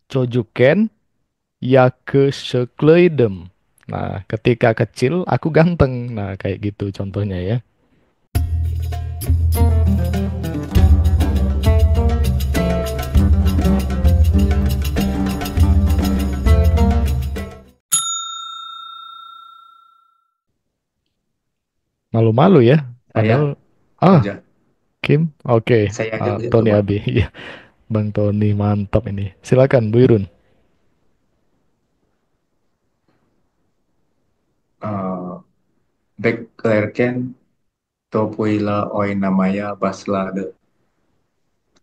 Cojuken Yakışıklıydım. Nah, ketika kecil aku ganteng. Nah, kayak gitu contohnya ya. Malu-malu ya. Saya Padahal, ah, aja. Kim, oke. Saya aja Ah, gitu, Tony Bang. Abi, iya. Bang Tony, mantap ini. Silakan, Bu Irun. Eh, Beklerken topuila oinamaya baslade.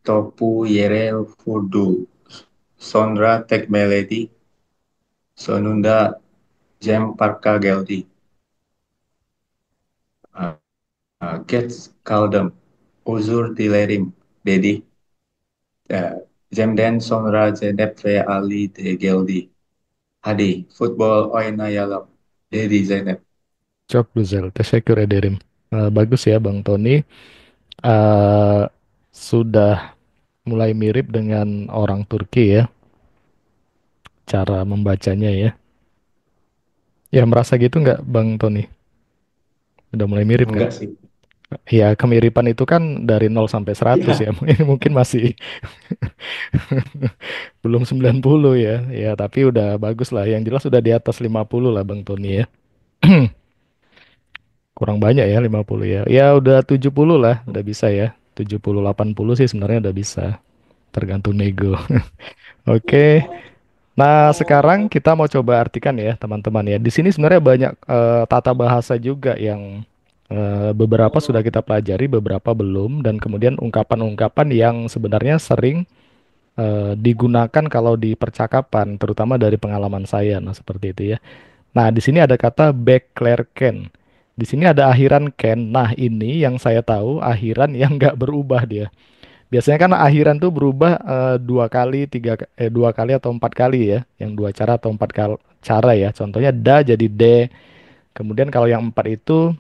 Topu yerel furdu. Sonra tekmeledi. Sonunda Jem parka geldi. Eh, Geç kaldım. Uzur dilerim dedi. Jemden sonra Zeynep ve Ali de geldi. Hadi futbol oynayalım dedi Zeynep. Çok güzel. Teşekkür ederim. Bagus ya, Bang Tony. Eh, sudah mulai mirip dengan orang Turki ya, cara membacanya ya. Ya, merasa gitu nggak, Bang Tony? Udah mulai mirip kan? Enggak sih. Ya, kemiripan itu kan dari 0 sampai 100 ya. Iya, Ini mungkin masih belum 90 ya. Ya, tapi udah bagus lah. Yang jelas udah di atas 50 lah, Bang Tony ya. Kurang banyak ya 50 ya. Ya udah 70 lah, udah bisa ya. 70 80 sih sebenarnya udah bisa. Tergantung nego. Oke. Nah, sekarang kita mau coba artikan ya, teman-teman ya. Di sini sebenarnya banyak tata bahasa juga yang beberapa sudah kita pelajari, beberapa belum, dan kemudian ungkapan-ungkapan yang sebenarnya sering digunakan kalau di percakapan, terutama dari pengalaman saya. Nah, seperti itu ya. Nah, di sini ada kata beklerken. Di sini ada akhiran ken. Nah, ini yang saya tahu akhiran yang nggak berubah dia. Biasanya kan akhiran tuh berubah dua kali, dua kali atau empat kali ya, yang dua cara atau empat kali cara ya. Contohnya da jadi de. Kemudian kalau yang empat itu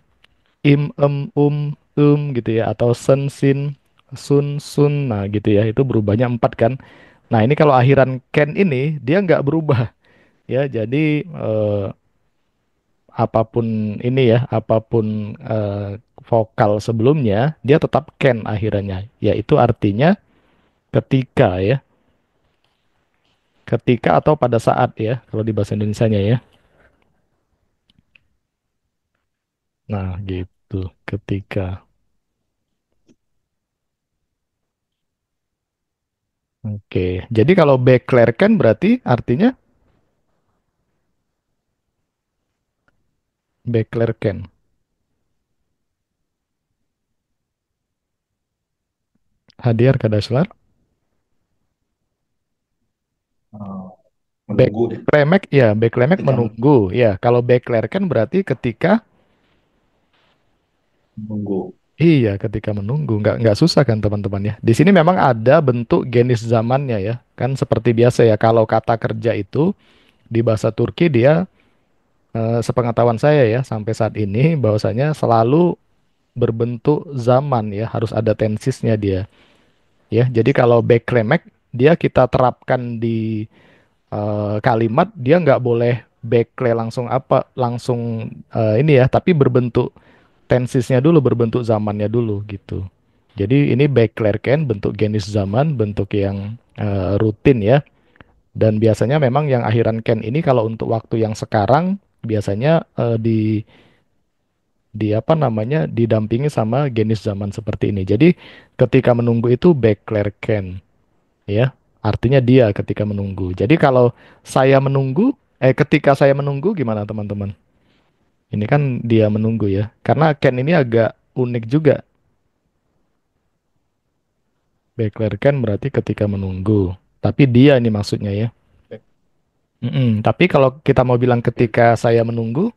im, gitu ya, atau sen, sin, sun, sun. Nah gitu ya, itu berubahnya empat kan. Nah ini kalau akhiran ken ini dia nggak berubah ya. Jadi apapun ini ya, apapun vokal sebelumnya, dia tetap ken akhirannya. Yaitu artinya ketika ya. Ketika atau pada saat ya, kalau di bahasa Indonesianya ya. Nah, gitu. Ketika. Oke. Jadi kalau beklerken berarti artinya beklerken. Hadir Kadaslar. Eh, menunggu deh. Beklemek Ketika menunggu. Ya, kalau beklerken berarti ketika. menunggu. Iya, ketika menunggu. Nggak susah kan teman-teman ya. Di sini memang ada bentuk genis zamannya ya. Kan seperti biasa ya, kalau kata kerja itu di bahasa Turki dia sepengetahuan saya ya sampai saat ini bahwasanya selalu berbentuk zaman ya, harus ada tensisnya dia. Ya, jadi kalau beklemek dia kita terapkan di kalimat dia nggak boleh bekle langsung apa langsung ini ya, tapi berbentuk tensisnya dulu, berbentuk zamannya dulu gitu. Jadi ini beklerken bentuk genis zaman, bentuk yang rutin ya. Dan biasanya memang yang akhiran ken ini kalau untuk waktu yang sekarang biasanya di apa namanya didampingi sama genis zaman seperti ini. Jadi ketika menunggu itu beklerken ya. Artinya dia ketika menunggu. Jadi kalau saya menunggu ketika saya menunggu gimana teman-teman? Ini kan dia menunggu ya. Karena Ken ini agak unik juga. Beklerken berarti ketika menunggu. Tapi dia ini maksudnya ya. Tapi kalau kita mau bilang ketika saya menunggu,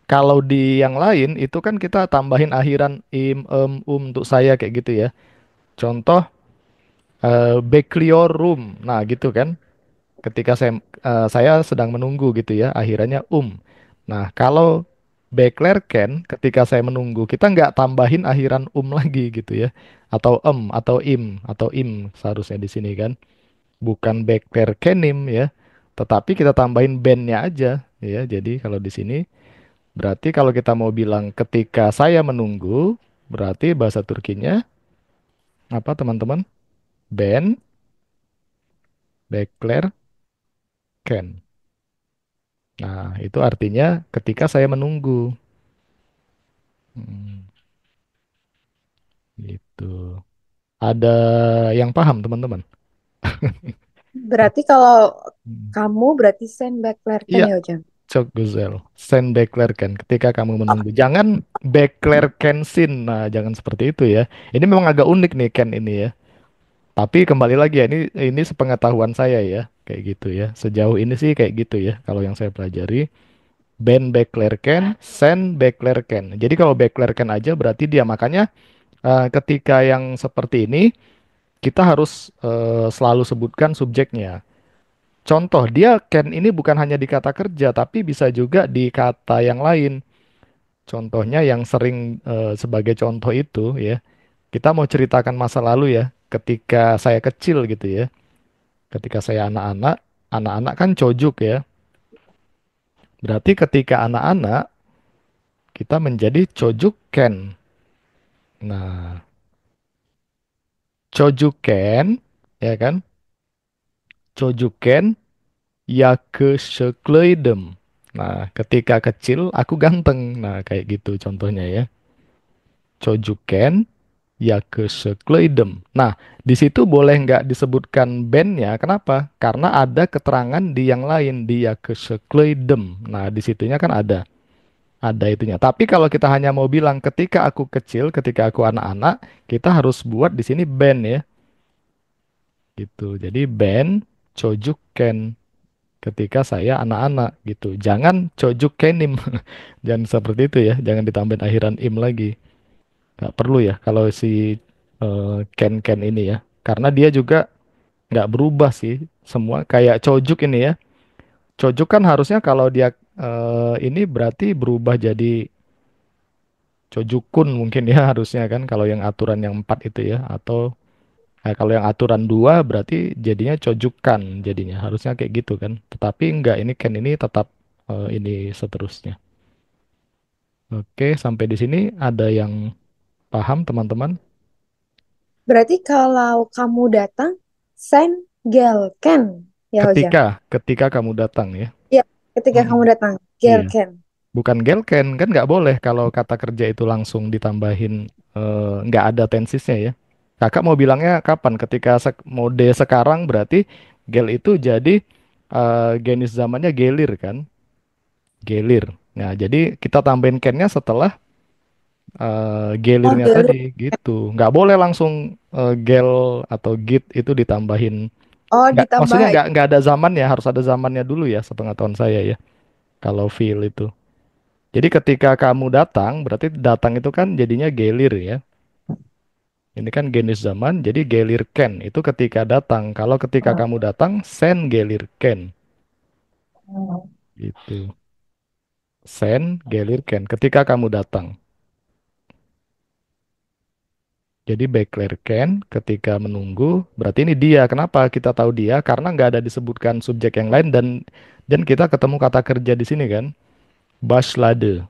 kalau di yang lain itu kan kita tambahin akhiran im, untuk saya kayak gitu ya. Contoh Beklior room. Nah, gitu kan. Ketika saya sedang menunggu gitu ya, akhirannya. Nah, kalau Beklerken ketika saya menunggu, kita nggak tambahin akhiran lagi gitu ya. Atau atau im seharusnya di sini kan. bukan Beklerkenim ya. Tetapi kita tambahin bandnya aja ya. Jadi kalau di sini berarti kalau kita mau bilang ketika saya menunggu, berarti bahasa Turkinya apa teman-teman? Ben beklerken. Nah, itu artinya ketika saya menunggu. Hmm, gitu. Ada yang paham teman-teman? Berarti kalau Hmm. kamu berarti send backlerken Iya, ya Ujang? Çok güzel. Sen beklerken ketika kamu menunggu. Jangan beklerken sin. Nah, jangan seperti itu ya. Ini memang agak unik nih Ken ini ya. Tapi kembali lagi ya, ini sepengetahuan saya ya, kayak gitu ya. Sejauh ini sih kayak gitu ya. Kalau yang saya pelajari, ben beklerken, sen beklerken. Jadi kalau beklerken aja berarti dia makanya ketika yang seperti ini kita harus selalu sebutkan subjeknya. Contoh, dia can ini bukan hanya di kata kerja, tapi bisa juga di kata yang lain. Contohnya yang sering sebagai contoh itu ya, kita mau ceritakan masa lalu ya, ketika saya kecil gitu ya, ketika saya anak-anak, anak-anak kan cojuk ya. Berarti ketika anak-anak, kita menjadi cojuk can. Nah, cojuk can, ya kan? Cojuk can, ya yakışıklıydım. Nah, ketika kecil aku ganteng. Nah, kayak gitu contohnya ya. Çocukken yakışıklıydım. Nah, di situ boleh nggak disebutkan bandnya? Kenapa? Karena ada keterangan di yang lain di yakışıklıydım. Nah, di situnya kan ada itunya. Tapi kalau kita hanya mau bilang ketika aku kecil, ketika aku anak-anak, kita harus buat di sini band ya, gitu. Jadi band çocukken ketika saya anak-anak gitu. Jangan cojukkenim. Jangan seperti itu ya. Jangan ditambahin akhiran im lagi. Nggak perlu ya kalau si Ken ini ya. Karena dia juga nggak berubah sih. Semua kayak Chojuk ini ya. Chojuk kan harusnya kalau dia ini berarti berubah jadi Chojukun mungkin ya harusnya kan kalau yang aturan yang 4 itu ya. Atau kalau yang aturan 2 berarti jadinya Chojukan jadinya. Harusnya kayak gitu kan. Tetapi enggak, ini Ken ini tetap ini seterusnya. Oke, sampai di sini ada yang paham teman-teman? Berarti kalau kamu datang, send gelken ya Ujang? Ketika kamu datang ya. Iya, ketika Mm-mm. kamu datang, Iya. gelken. Bukan gelken, kan nggak boleh kalau kata kerja itu langsung ditambahin nggak ada tensisnya ya. Kakak mau bilangnya kapan? Ketika mode sekarang berarti gel itu jadi genis zamannya gelir kan? Gelir. Nah, jadi kita tambahin kennya setelah Oh, gelirnya tadi gelir. gitu. Nggak boleh langsung gel atau git itu ditambahin. Oh, Nggak, maksudnya ditambah. nggak ada zamannya, harus ada zamannya dulu ya, sepengetahuan saya ya. Kalau feel itu. Jadi ketika kamu datang, berarti datang itu kan jadinya gelir ya. Ini kan genus zaman, jadi gelir ken. Itu ketika datang. Kalau ketika kamu datang, sen gelir ken. Gitu. Sen gelir ken. Ketika kamu datang. Jadi bekler ken ketika menunggu. Berarti ini dia. Kenapa kita tahu dia? Karena nggak ada disebutkan subjek yang lain dan kita ketemu kata kerja di sini kan. Başladı.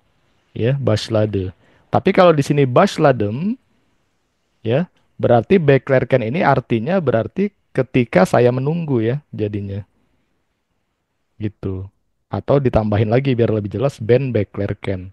Ya, başladı. Tapi kalau di sini başladım ya, berarti beklerken ini artinya berarti ketika saya menunggu ya jadinya gitu. Atau ditambahin lagi biar lebih jelas ben beklerken.